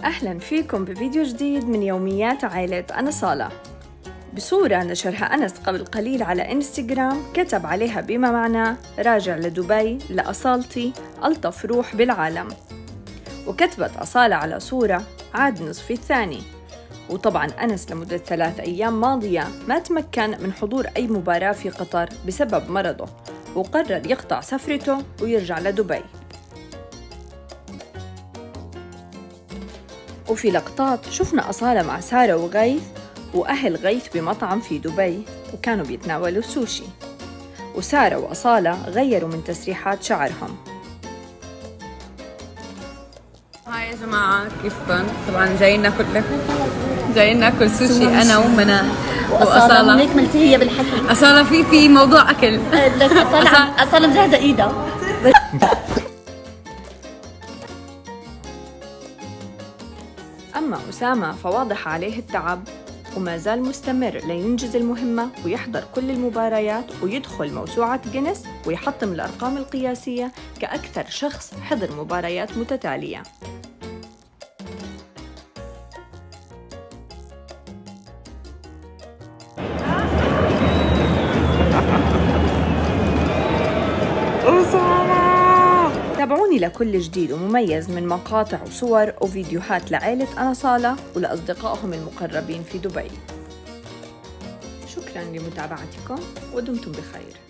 أهلاً فيكم بفيديو جديد من يوميات عائلة أنا صالة. بصورة نشرها أنس قبل قليل على إنستغرام كتب عليها بما معناه راجع لدبي لأصالتي ألطف روح بالعالم. وكتبت أصالة على صورة عاد نصفي الثاني. وطبعاً أنس لمدة 3 أيام ماضية ما تمكن من حضور أي مباراة في قطر بسبب مرضه، وقرر يقطع سفرته ويرجع لدبي. وفي لقطات شفنا أصالة مع سارة وغيث وأهل غيث بمطعم في دبي وكانوا بيتناولوا السوشي، وسارة وأصالة غيروا من تسريحات شعرهم. هاي يا جماعة كيفكن؟ طبعا جايين ناكل سوشي أنا ومنى وأصالة. هيك ملتي هي بالحكي. أصالة في موضوع أكل. لك أصالة مجهزة إيدها. أما أسامة فواضح عليه التعب وما زال مستمر لينجز المهمة ويحضر كل المباريات ويدخل موسوعة جينيس ويحطم الأرقام القياسية كأكثر شخص حضر مباريات متتالية. تابعوني لكل جديد ومميز من مقاطع وصور وفيديوهات لعائلة أنا صالة ولأصدقائهم المقربين في دبي. شكراً لمتابعتكم ودمتم بخير.